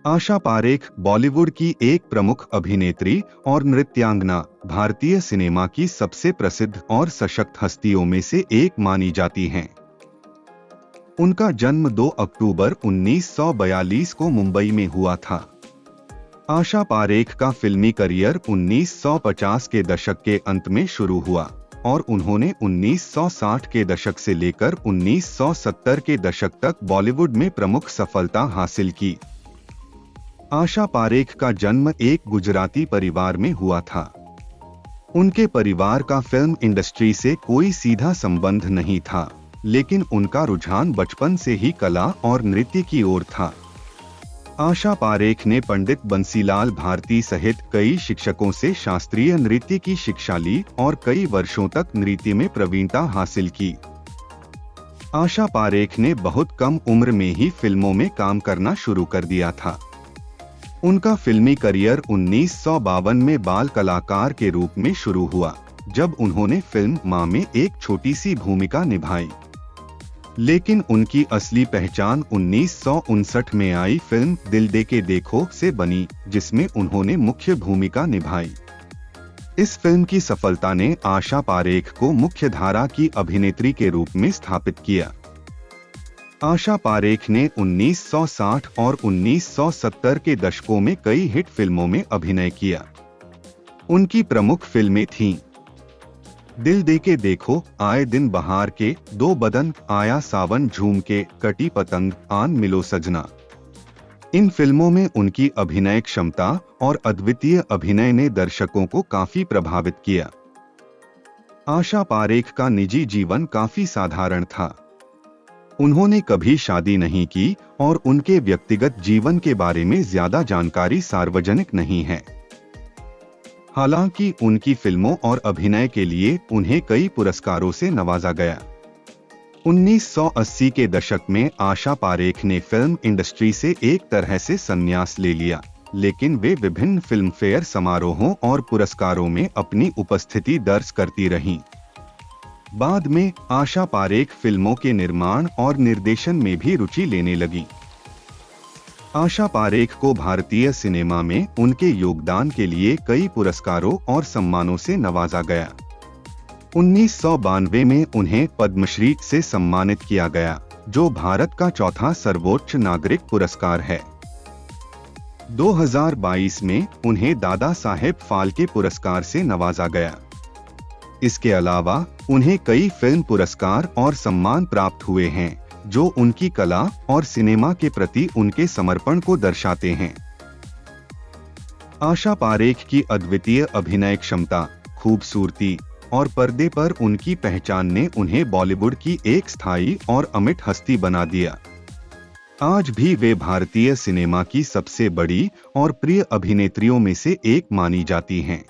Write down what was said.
आशा पारेख बॉलीवुड की एक प्रमुख अभिनेत्री और नृत्यांगना, भारतीय सिनेमा की सबसे प्रसिद्ध और सशक्त हस्तियों में से एक मानी जाती हैं। उनका जन्म 2 अक्टूबर 1942 को मुंबई में हुआ था। आशा पारेख का फिल्मी करियर 1950 के दशक के अंत में शुरू हुआ और उन्होंने 1960 के दशक से लेकर 1970 के दशक तक बॉलीवुड में प्रमुख सफलता हासिल की। आशा पारेख का जन्म एक गुजराती परिवार में हुआ था। उनके परिवार का फिल्म इंडस्ट्री से कोई सीधा संबंध नहीं था, लेकिन उनका रुझान बचपन से ही कला और नृत्य की ओर था। आशा पारेख ने पंडित बंसीलाल भारती सहित कई शिक्षकों से शास्त्रीय नृत्य की शिक्षा ली और कई वर्षों तक नृत्य में प्रवीणता हासिल की। आशा पारेख ने बहुत कम उम्र में ही फिल्मों में काम करना शुरू कर दिया था। उनका फिल्मी करियर 1952 में बाल कलाकार के रूप में शुरू हुआ, जब उन्होंने फिल्म मां में एक छोटी सी भूमिका निभाई। लेकिन उनकी असली पहचान 1959 में आई फिल्म दिल दे के देखो से बनी, जिसमें उन्होंने मुख्य भूमिका निभाई। इस फिल्म की सफलता ने आशा पारेख को मुख्य धारा की अभिनेत्री के रूप में स्थापित किया। आशा पारेख ने 1960 और 1970 के दशकों में कई हिट फिल्मों में अभिनय किया। उनकी प्रमुख फिल्में थीं दिल दे के देखो, आए दिन बहार के, दो बदन, आया सावन झूम के, कटी पतंग, आन मिलो सजना। इन फिल्मों में उनकी अभिनय क्षमता और अद्वितीय अभिनय ने दर्शकों को काफी प्रभावित किया। आशा पारेख का निजी जीवन काफी साधारण था। उन्होंने कभी शादी नहीं की और उनके व्यक्तिगत जीवन के बारे में ज्यादा जानकारी सार्वजनिक नहीं है। हालांकि उनकी फिल्मों और अभिनय के लिए उन्हें कई पुरस्कारों से नवाजा गया। 1980 के दशक में आशा पारेख ने फिल्म इंडस्ट्री से एक तरह से संन्यास ले लिया, लेकिन वे विभिन्न फिल्म फेयर समारोहों और पुरस्कारों में अपनी उपस्थिति दर्ज करती रहीं। बाद में आशा पारेख फिल्मों के निर्माण और निर्देशन में भी रुचि लेने लगी। आशा पारेख को भारतीय सिनेमा में उनके योगदान के लिए कई पुरस्कारों और सम्मानों से नवाजा गया। 1992 में उन्हें पद्मश्री से सम्मानित किया गया, जो भारत का चौथा सर्वोच्च नागरिक पुरस्कार है। 2022 में उन्हें दादा साहेब फाल्के पुरस्कार से नवाजा गया। इसके अलावा उन्हें कई फिल्म पुरस्कार और सम्मान प्राप्त हुए हैं, जो उनकी कला और सिनेमा के प्रति उनके समर्पण को दर्शाते हैं। आशा पारेख की अद्वितीय अभिनय क्षमता, खूबसूरती और पर्दे पर उनकी पहचान ने उन्हें बॉलीवुड की एक स्थायी और अमिट हस्ती बना दिया। आज भी वे भारतीय सिनेमा की सबसे बड़ी और प्रिय अभिनेत्रियों में से एक मानी जाती हैं।